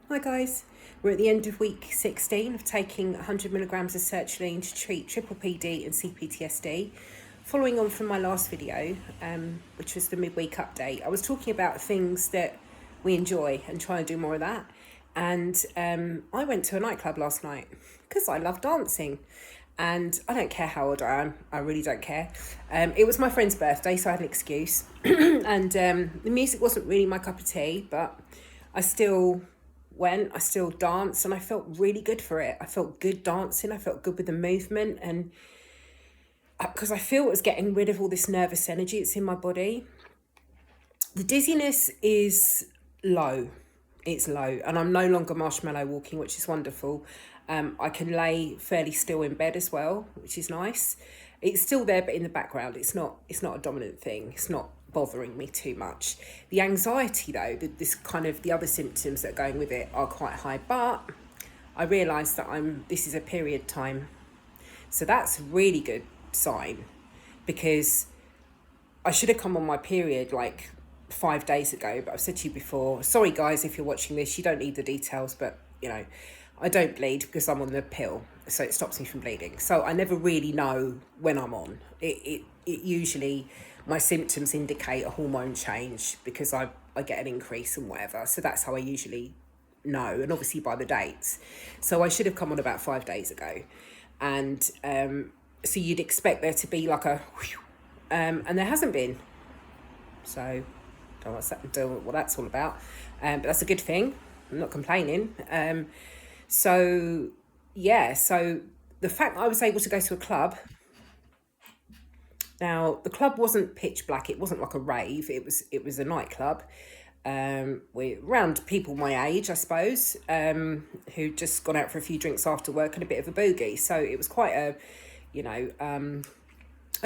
Hi guys, we're at the end of week 16 of taking 100 milligrams of sertraline to treat PPPD and CPTSD. Following on from my last video, which was the midweek update, I was talking about things that we enjoy and try and do more of that. And I went to a nightclub last night because I love dancing. And I don't care how old I am, I really don't care. It was my friend's birthday, so I had an excuse. And the music wasn't really my cup of tea, but I still went, I still danced, and I felt really good for it. I felt good dancing, I felt good with the movement, and because I feel it was getting rid of all this nervous energy that's in my body. The dizziness is low. It's low, and I'm no longer marshmallow walking, which is wonderful. I can lay fairly still in bed as well, which is nice. It's still there, but in the background. It's not a dominant thing. It's not bothering me too much. The anxiety, though, the other symptoms that are going with it are quite high. But I realise that this is a period time, so that's a really good sign, because I should have come on my period like 5 days ago, but I've said to you before, sorry guys if you're watching this, you don't need the details, but I don't bleed because I'm on the pill, so it stops me from bleeding. So I never really know when I'm on. It usually, my symptoms indicate a hormone change because I get an increase and whatever. So that's how I usually know, and obviously by the dates. So I should have come on about 5 days ago. And so you'd expect there to be like a whew, and there hasn't been. So don't know what that's all about. But that's a good thing. I'm not complaining. So the fact that I was able to go to a club. Now, the club wasn't pitch black. It wasn't like a rave. It was a nightclub. We're around people my age, I suppose, who'd just gone out for a few drinks after work and a bit of a boogie. So it was quite a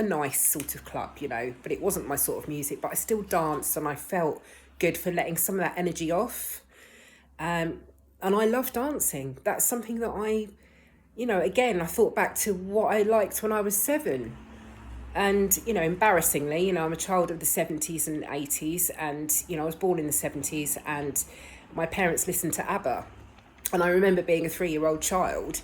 nice sort of club, but it wasn't my sort of music. But I still danced, and I felt good for letting some of that energy off. And I love dancing. That's something that again, I thought back to what I liked when I was 7. And, embarrassingly, I'm a child of the 70s and 80s. And, I was born in the 70s, and my parents listened to ABBA. And I remember being a 3-year-old child,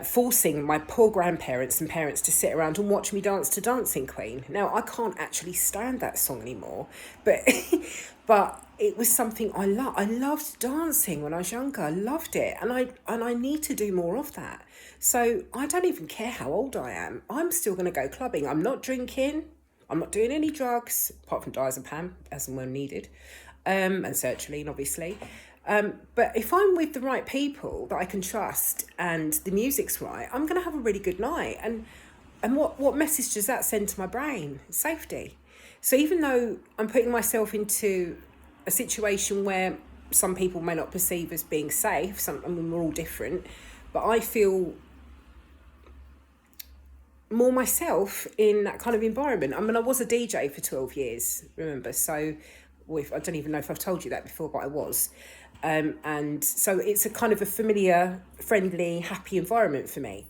forcing my poor grandparents and parents to sit around and watch me dance to Dancing Queen. Now, I can't actually stand that song anymore, but but it was something I loved. I loved dancing when I was younger. I loved it, and I need to do more of that. So I don't even care how old I am. I'm still going to go clubbing. I'm not drinking. I'm not doing any drugs, apart from diazepam, as and when needed, and sertraline, obviously. But if I'm with the right people that I can trust and the music's right, I'm going to have a really good night. And what message does that send to my brain? Safety. So even though I'm putting myself into a situation where some people may not perceive as being safe, we're all different, but I feel more myself in that kind of environment. I mean, I was a DJ for 12 years, remember? So I don't even know if I've told you that before, but I was. And so it's a kind of a familiar, friendly, happy environment for me.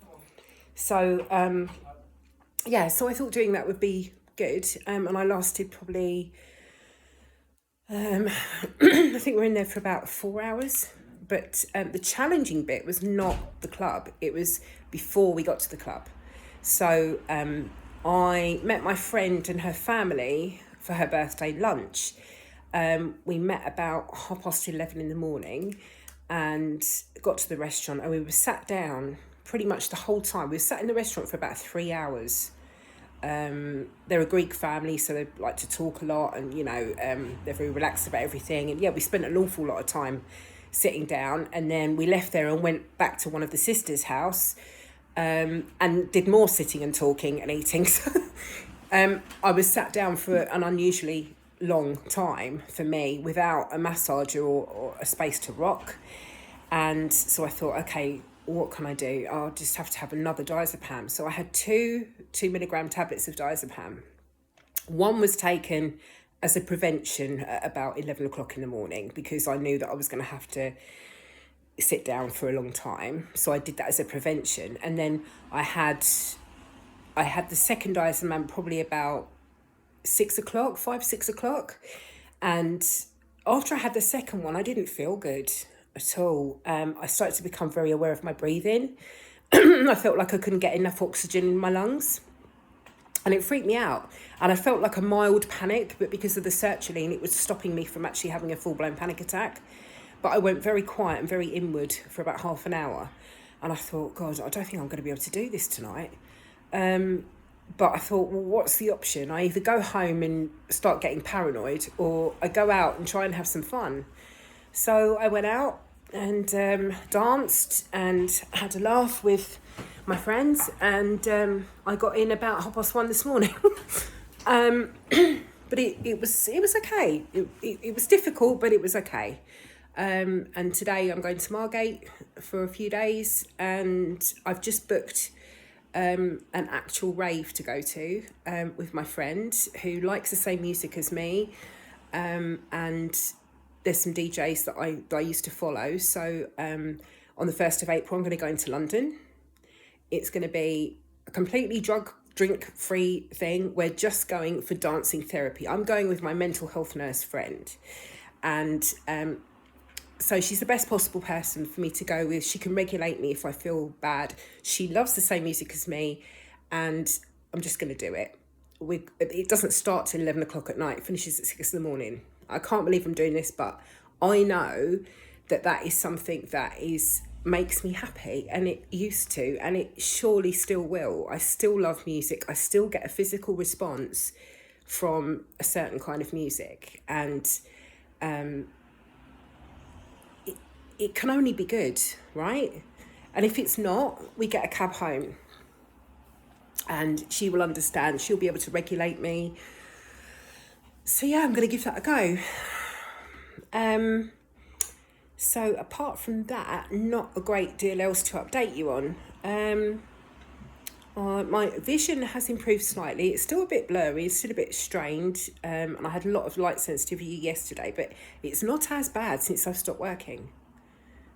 So, so I thought doing that would be good. And I lasted probably, I think we're in there for about 4 hours. But the challenging bit was not the club. It was before we got to the club. So I met my friend and her family for her birthday lunch. We met about 11:30 in the morning and got to the restaurant, and we were sat down pretty much the whole time. We were sat in the restaurant for about 3 hours. They're a Greek family, so they like to talk a lot, and they're very relaxed about everything. And we spent an awful lot of time sitting down, and then we left there and went back to one of the sisters' house, and did more sitting and talking and eating. So I was sat down for an unusually long time for me without a massager or a space to rock. And so I thought, okay, what can I do? I'll just have to have another diazepam. So I had 2 milligram tablets of diazepam. One was taken as a prevention at about 11 o'clock in the morning, because I knew that I was going to have to sit down for a long time. So I did that as a prevention. And then I had the second diazepam probably about 6 o'clock. And after I had the second one, I didn't feel good. at all. I started to become very aware of my breathing. I felt like I couldn't get enough oxygen in my lungs, and it freaked me out. And I felt like a mild panic, but because of the sertraline, it was stopping me from actually having a full-blown panic attack. But I went very quiet and very inward for about half an hour. And I thought, God, I don't think I'm going to be able to do this tonight. But I thought, well, what's the option? I either go home and start getting paranoid, or I go out and try and have some fun. So I went out and danced and had a laugh with my friends, and I got in about 1:30 this morning. But it was okay. It was difficult, but it was okay. And today I'm going to Margate for a few days, and I've just booked an actual rave to go to with my friend who likes the same music as me, and there's some DJs that I used to follow. So on the 1st of April, I'm going to go into London. It's going to be a completely drink-free thing. We're just going for dancing therapy. I'm going with my mental health nurse friend, and so she's the best possible person for me to go with. She can regulate me if I feel bad. She loves the same music as me, and I'm just going to do it. It doesn't start till 11 o'clock at night. It finishes at 6 in the morning. I can't believe I'm doing this, but I know that is something that makes me happy, and it used to, and it surely still will. I still love music. I still get a physical response from a certain kind of music, and it can only be good, right? And if it's not, we get a cab home, and she will understand. She'll be able to regulate me. So yeah, I'm going to give that a go. So apart from that, not a great deal else to update you on. My vision has improved slightly. It's still a bit blurry, it's still a bit strained, and I had a lot of light sensitivity yesterday, but it's not as bad since I've stopped working.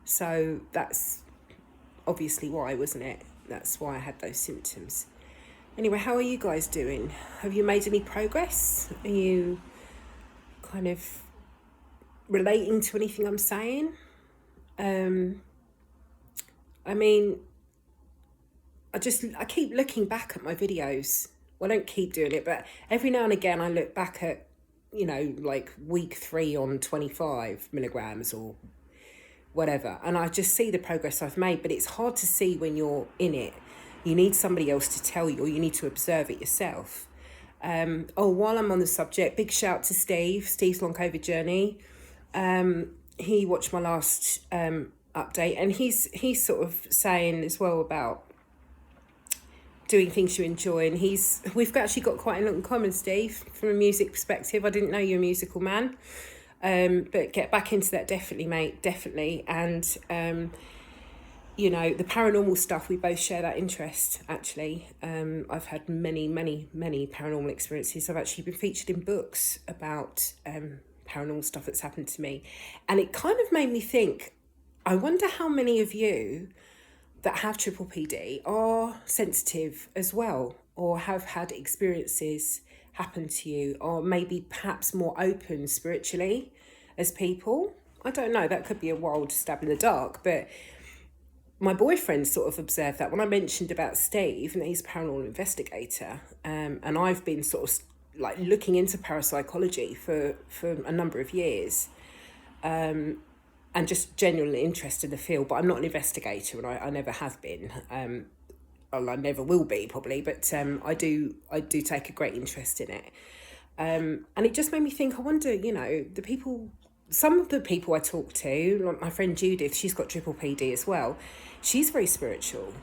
So that's obviously why, wasn't it? That's why I had those symptoms. Anyway, how are you guys doing? Have you made any progress? Are you kind of relating to anything I'm saying? I mean, I keep looking back at my videos. Well, I don't keep doing it, but every now and again I look back at, like week 3 on 25 milligrams or whatever, and I just see the progress I've made. But it's hard to see when you're in it. You need somebody else to tell you, or you need to observe it yourself. While I'm on the subject, big shout to Steve's long COVID journey. He watched my last update, and he's sort of saying as well about doing things you enjoy, and we've actually got quite a lot in common, Steve, from a music perspective. I didn't know you're a musical man, but get back into that, definitely, mate, definitely. And the paranormal stuff, we both share that interest, actually. I've had many paranormal experiences. I've actually been featured in books about paranormal stuff that's happened to me, and it kind of made me think, I wonder how many of you that have triple PD are sensitive as well, or have had experiences happen to you, or maybe perhaps more open spiritually as people. I don't know, that could be a wild stab in the dark, but my boyfriend sort of observed that when I mentioned about Steve, and he's a paranormal investigator, and I've been sort of like looking into parapsychology for a number of years, and just genuinely interested in the field, but I'm not an investigator, and I never have been. Well, I never will be probably, but I do take a great interest in it. And it just made me think, I wonder, some of the people I talk to, like my friend Judith, she's got triple PD as well. She's very spiritual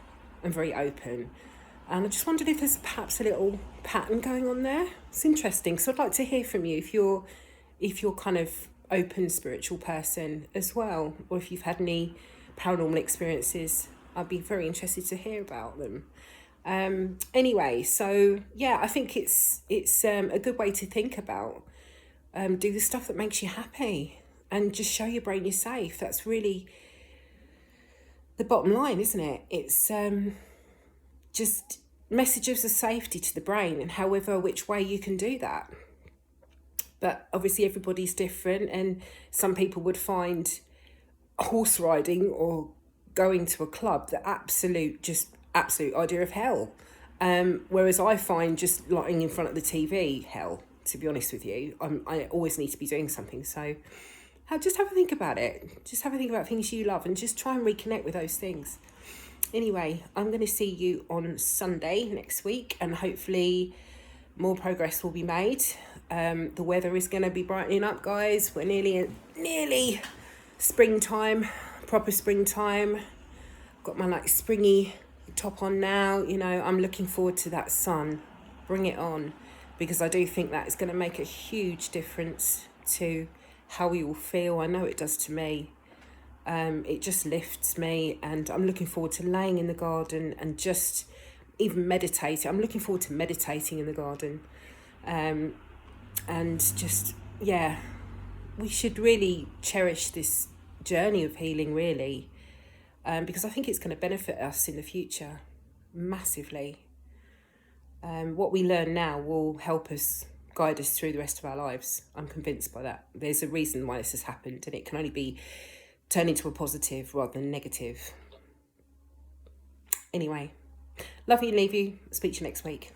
and very open. And I just wondered if there's perhaps a little pattern going on there. It's interesting. So I'd like to hear from you if you're kind of open spiritual person as well, or if you've had any paranormal experiences. I'd be very interested to hear about them. Anyway, so yeah, I think it's a good way to think about do the stuff that makes you happy, and just show your brain you're safe. That's really the bottom line, isn't it? It's just messages of safety to the brain, and however which way you can do that. But obviously everybody's different, and some people would find horse riding or going to a club the absolute idea of hell. Whereas I find just lying in front of the TV hell, to be honest with you. I always need to be doing something. So just have a think about it. Just have a think about things you love and just try and reconnect with those things. Anyway, I'm going to see you on Sunday next week, and hopefully more progress will be made. The weather is going to be brightening up, guys. We're nearly springtime, proper springtime. Got my like springy top on now. You know, I'm looking forward to that sun. Bring it on, because I do think that is going to make a huge difference to how we all feel. I know it does to me. It just lifts me, and I'm looking forward to laying in the garden and just even meditating. I'm looking forward to meditating in the garden. And just, yeah, we should really cherish this journey of healing, really, because I think it's going to benefit us in the future massively. What we learn now will help us, guide us through the rest of our lives. I'm convinced by that. There's a reason why this has happened, and it can only be turned into a positive rather than negative. Anyway, love you, leave you. Speak to you next week.